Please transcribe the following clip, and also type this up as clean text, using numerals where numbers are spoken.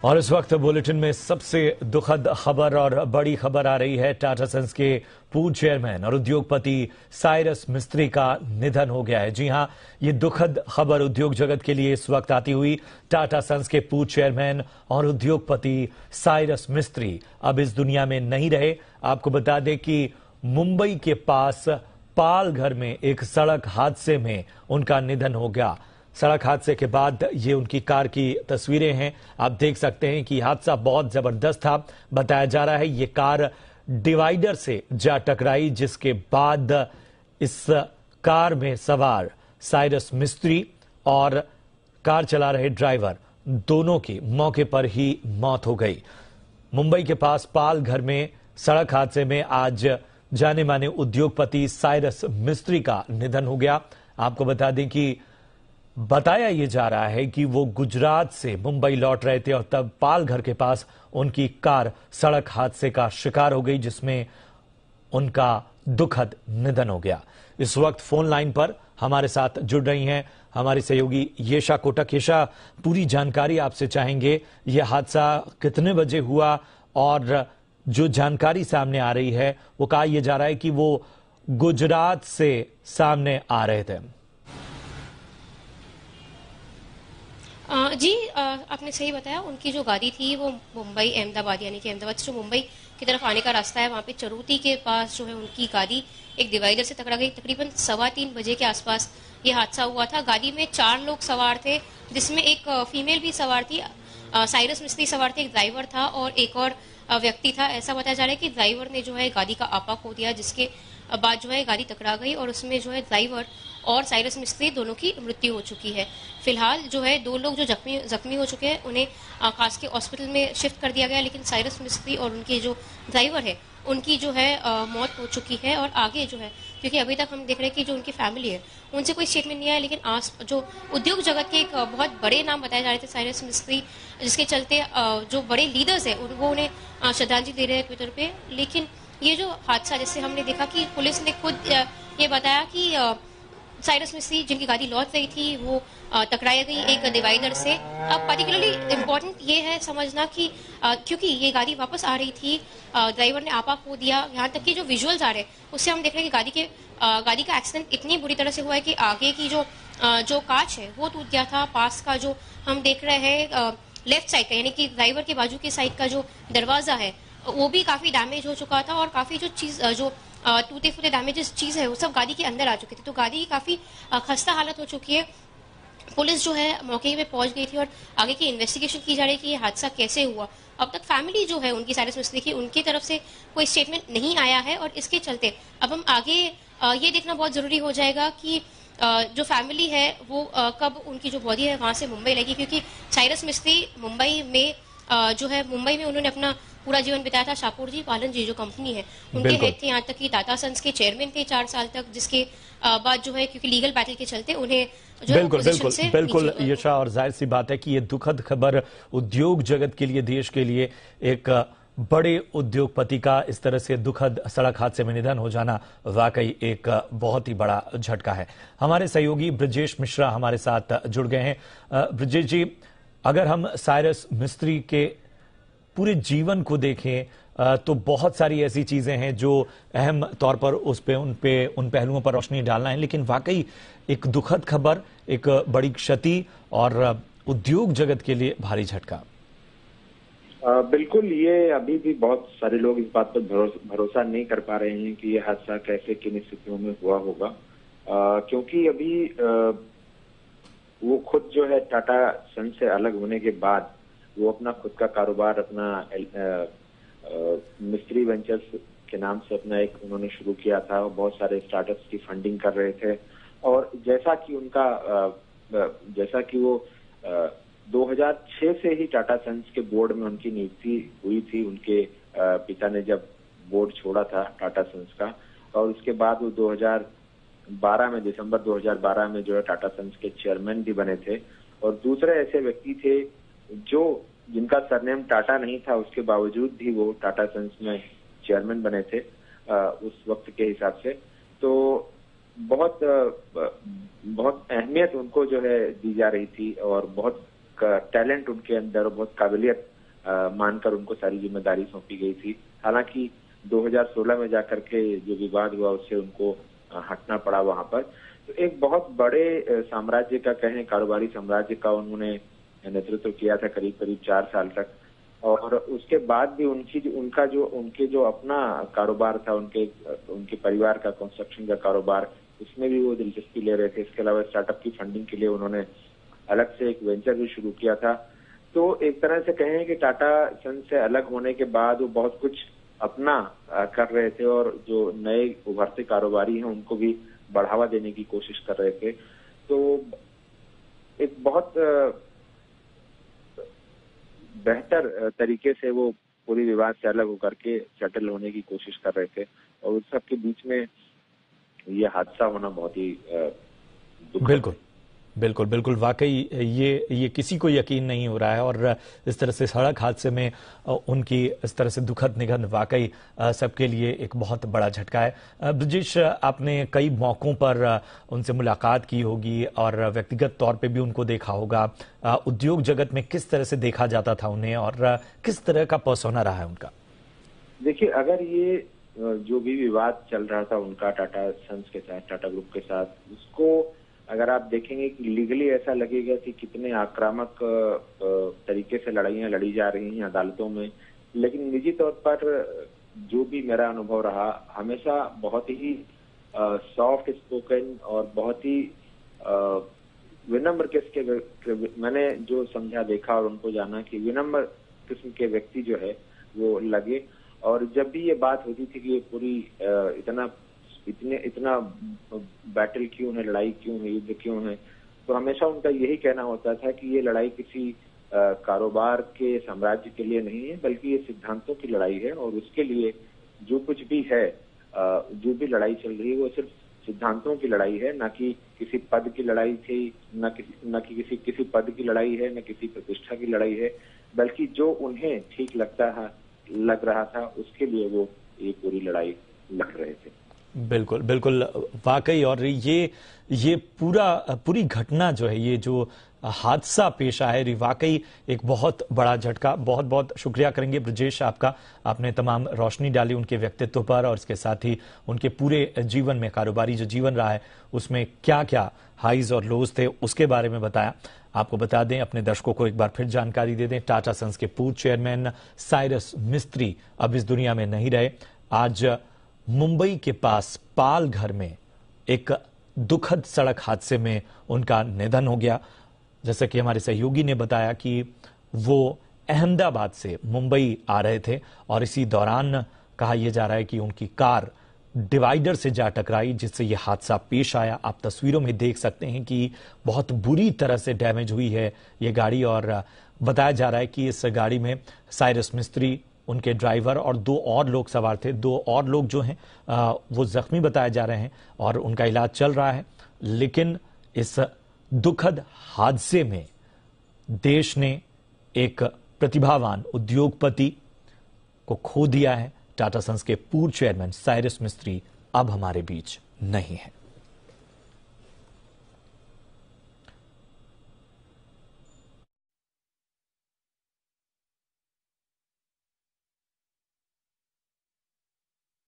और इस वक्त बुलेटिन में सबसे दुखद खबर और बड़ी खबर आ रही है। टाटा सन्स के पूर्व चेयरमैन और उद्योगपति साइरस मिस्त्री का निधन हो गया है। जी हां, ये दुखद खबर उद्योग जगत के लिए इस वक्त आती हुई। टाटा सन्स के पूर्व चेयरमैन और उद्योगपति साइरस मिस्त्री अब इस दुनिया में नहीं रहे। आपको बता दें कि मुंबई के पास पालघर में एक सड़क हादसे में उनका निधन हो गया। सड़क हादसे के बाद ये उनकी कार की तस्वीरें हैं। आप देख सकते हैं कि हादसा बहुत जबरदस्त था। बताया जा रहा है ये कार डिवाइडर से जा टकराई, जिसके बाद इस कार में सवार साइरस मिस्त्री और कार चला रहे ड्राइवर दोनों की मौके पर ही मौत हो गई। मुंबई के पास पालघर में सड़क हादसे में आज जाने माने उद्योगपति साइरस मिस्त्री का निधन हो गया। आपको बता दें कि बताया यह जा रहा है कि वो गुजरात से मुंबई लौट रहे थे और तब पालघर के पास उनकी कार सड़क हादसे का शिकार हो गई, जिसमें उनका दुखद निधन हो गया। इस वक्त फोन लाइन पर हमारे साथ जुड़ रही हैं हमारी सहयोगी येशा कोटक। येशा, पूरी जानकारी आपसे चाहेंगे। यह हादसा कितने बजे हुआ और जो जानकारी सामने आ रही है वो कहा यह जा रहा है कि वो गुजरात से सामने आ रहे थे। जी, आपने सही बताया। उनकी जो गाड़ी थी वो मुंबई अहमदाबाद, यानी कि अहमदाबाद से जो मुंबई की तरफ आने का रास्ता है, वहां पे चरूती के पास जो है उनकी गाड़ी एक डिवाइडर से टकरा गई। तकरीबन 3:15 बजे के आसपास ये हादसा हुआ था। गाड़ी में 4 लोग सवार थे, जिसमें एक फीमेल भी सवार थी। साइरस मिस्त्री सवार थे, एक ड्राइवर था और एक और व्यक्ति था। ऐसा बताया जा रहा है कि ड्राइवर ने जो है गाड़ी का आपा खो दिया, जिसके बाद जो है गाड़ी टकरा गई और उसमें जो है ड्राइवर और साइरस मिस्त्री दोनों की मृत्यु हो चुकी है। फिलहाल जो है 2 लोग जो जख्मी हो चुके हैं, उन्हें खास के हॉस्पिटल में शिफ्ट कर दिया गया, लेकिन साइरस मिस्त्री और उनके जो ड्राइवर है उनकी जो है मौत हो चुकी है। और आगे जो है, क्योंकि अभी तक हम देख रहे हैं कि जो उनकी फैमिली है उनसे कोई स्टेटमेंट नहीं आया, लेकिन जो उद्योग जगत के एक बहुत बड़े नाम बताए जा रहे थे साइरस मिस्त्री, जिसके चलते जो बड़े लीडर्स है वो उन्हें श्रद्धांजलि दे रहे हैं ट्विटर पे। लेकिन ये जो हादसा, जैसे हमने देखा कि पुलिस ने खुद ये बताया कि साइरस मिस्त्री जिनकी गाड़ी लौट रही थी वो टकराई गई एक डिवाइडर से। अब पर्टिकुलरली इम्पोर्टेंट ये है समझना कि क्योंकि ये गाड़ी वापस आ रही थी, ड्राइवर ने आपा खो दिया। यहाँ तक कि जो विजुअल्स आ रहे हैं उससे हम देख रहे हैं कि गाड़ी का एक्सीडेंट इतनी बुरी तरह से हुआ है कि आगे की जो कांच है वो टूट गया था। पास का जो हम देख रहे हैं लेफ्ट साइड का, यानी कि ड्राइवर के बाजू की साइड का जो दरवाजा है वो भी काफी डैमेज हो चुका था और काफी जो चीज जो टूटे फूटे डैमेजेस चीज है वो सब गाड़ी के अंदर आ चुकी थी। तो गाड़ी की काफी खस्ता हालत हो चुकी है। पुलिस जो है मौके पे पहुंच गई थी और आगे की इन्वेस्टिगेशन की जा रही है कि ये हादसा कैसे हुआ। अब तक फैमिली जो है उनकी साइरस मिस्त्री की, उनकी तरफ से कोई स्टेटमेंट नहीं आया है और इसके चलते अब हम आगे ये देखना बहुत जरूरी हो जाएगा कि जो फैमिली है वो कब उनकी जो बॉडी है वहां से मुंबई लेगी, क्योंकि साइरस मिस्त्री मुंबई में मुंबई में उन्होंने अपना पूरा जीवन बिताया था। शाहपुर जी पालन जी जो कंपनी है उनके हेड थे, यहाँ तक कि टाटा सन्स के चेयरमैन थे 4 साल तक, जिसके बाद जो है क्योंकि लीगल बैटल के चलते उन्हें जो बिल्कुल यशा, और जाहिर सी बात है कि ये दुखद खबर उद्योग जगत के लिए, देश के लिए, एक बड़े उद्योगपति का इस तरह से दुखद सड़क हादसे में निधन हो जाना वाकई एक बहुत ही बड़ा झटका है। हमारे सहयोगी ब्रजेश मिश्रा हमारे साथ जुड़ गए हैं। ब्रजेश जी, अगर हम साइरस मिस्त्री के पूरे जीवन को देखें तो बहुत सारी ऐसी चीजें हैं जो अहम तौर पर उन पहलुओं पर रोशनी डालना है, लेकिन वाकई एक दुखद खबर, एक बड़ी क्षति और उद्योग जगत के लिए भारी झटका। बिल्कुल, ये अभी भी बहुत सारे लोग इस बात पर भरोसा नहीं कर पा रहे हैं कि ये हादसा कैसे, किन स्थितियों में हुआ होगा, क्योंकि अभी वो खुद जो है टाटा सन से अलग होने के बाद वो अपना खुद का कारोबार, अपना मिस्त्री वेंचर्स के नाम से अपना एक उन्होंने शुरू किया था और बहुत सारे स्टार्टअप्स की फंडिंग कर रहे थे। और जैसा कि वो 2006 से ही टाटा सन्स के बोर्ड में उनकी नियुक्ति हुई थी। उनके पिता ने जब बोर्ड छोड़ा था टाटा सन्स का, और उसके बाद वो 2012 में, दिसंबर 2012 में जो है टाटा सन्स के चेयरमैन भी बने थे। और दूसरे ऐसे व्यक्ति थे जिनका सरनेम टाटा नहीं था, उसके बावजूद भी वो टाटा सन्स में चेयरमैन बने थे उस वक्त के हिसाब से। तो बहुत अहमियत उनको जो है दी जा रही थी और बहुत टैलेंट उनके अंदर, बहुत काबिलियत मानकर उनको सारी जिम्मेदारी सौंपी गई थी। हालांकि 2016 में जाकर के जो विवाद हुआ उससे उनको हटना पड़ा वहां पर। तो एक बहुत बड़े साम्राज्य का कहें, कारोबारी साम्राज्य का उन्होंने नेतृत्व किया था करीब करीब 4 साल तक। और उसके बाद भी उनके जो अपना कारोबार था, उनके परिवार का कंस्ट्रक्शन का कारोबार, उसमें भी वो दिलचस्पी ले रहे थे। इसके अलावा स्टार्टअप की फंडिंग के लिए उन्होंने अलग से एक वेंचर भी शुरू किया था। तो एक तरह से कहें कि टाटा सन्स से अलग होने के बाद वो बहुत कुछ अपना कर रहे थे और जो नए उभरते कारोबारी हैं उनको भी बढ़ावा देने की कोशिश कर रहे थे। तो एक बहुत बेहतर तरीके से वो पूरी विवाद से अलग होकर के सेटल होने की कोशिश कर रहे थे और उस सब के बीच में ये हादसा होना बहुत ही बिल्कुल बिल्कुल बिल्कुल वाकई ये किसी को यकीन नहीं हो रहा है। और इस तरह से सड़क हादसे में उनकी इस तरह से दुखद निधन वाकई सबके लिए एक बहुत बड़ा झटका है। ब्रजेश, आपने कई मौकों पर उनसे मुलाकात की होगी और व्यक्तिगत तौर पे भी उनको देखा होगा। उद्योग जगत में किस तरह से देखा जाता था उन्हें और किस तरह का पर्सोना रहा है उनका? देखिए, अगर ये जो भी विवाद चल रहा था उनका टाटा सन्स के साथ, टाटा ग्रुप के साथ, उसको अगर आप देखेंगे कि लीगली ऐसा लगेगा कि कितने आक्रामक तरीके से लड़ाइयां लड़ी जा रही हैं अदालतों में। लेकिन निजी तौर पर जो भी मेरा अनुभव रहा, हमेशा बहुत ही सॉफ्ट स्पोकन और बहुत ही विनम्र किस्म के, मैंने जो समझा देखा और उनको जाना कि विनम्र किस्म के व्यक्ति जो है वो लगे। और जब भी ये बात होती थी कि ये पूरी इतना बैटल क्यों है, लड़ाई क्यों है, युद्ध क्यों है, तो हमेशा उनका यही कहना होता था कि ये लड़ाई किसी कारोबार के साम्राज्य के लिए नहीं है, बल्कि ये सिद्धांतों की लड़ाई है। और उसके लिए जो कुछ भी है, जो भी लड़ाई चल रही है, वो सिर्फ सिद्धांतों की लड़ाई है, ना कि किसी पद की लड़ाई थी, न कि किसी पद की लड़ाई है, न किसी प्रतिष्ठा की लड़ाई है, बल्कि जो उन्हें ठीक लग रहा था उसके लिए वो ये पूरी लड़ाई लड़ रहे थे। बिल्कुल बिल्कुल वाकई। और ये पूरी घटना जो है, ये जो हादसा पेश आया है, वाकई एक बहुत बड़ा झटका। बहुत बहुत शुक्रिया करेंगे ब्रजेश आपका, आपने तमाम रोशनी डाली उनके व्यक्तित्व पर और इसके साथ ही उनके पूरे जीवन में, कारोबारी जो जीवन रहा है उसमें क्या क्या हाईज और लोज थे उसके बारे में बताया। आपको बता दें, अपने दर्शकों को एक बार फिर जानकारी दे दें, टाटा सन्स के पूर्व चेयरमैन साइरस मिस्त्री अब इस दुनिया में नहीं रहे। आज मुंबई के पास पालघर में एक दुखद सड़क हादसे में उनका निधन हो गया। जैसा कि हमारे सहयोगी ने बताया कि वो अहमदाबाद से मुंबई आ रहे थे और इसी दौरान कहा यह जा रहा है कि उनकी कार डिवाइडर से जा टकराई, जिससे यह हादसा पेश आया। आप तस्वीरों में देख सकते हैं कि बहुत बुरी तरह से डैमेज हुई है ये गाड़ी और बताया जा रहा है कि इस गाड़ी में साइरस मिस्त्री, उनके ड्राइवर और 2 और लोग सवार थे। 2 और लोग जो हैं वो जख्मी बताए जा रहे हैं और उनका इलाज चल रहा है। लेकिन इस दुखद हादसे में देश ने एक प्रतिभावान उद्योगपति को खो दिया है। टाटा सन्स के पूर्व चेयरमैन साइरस मिस्त्री अब हमारे बीच नहीं है।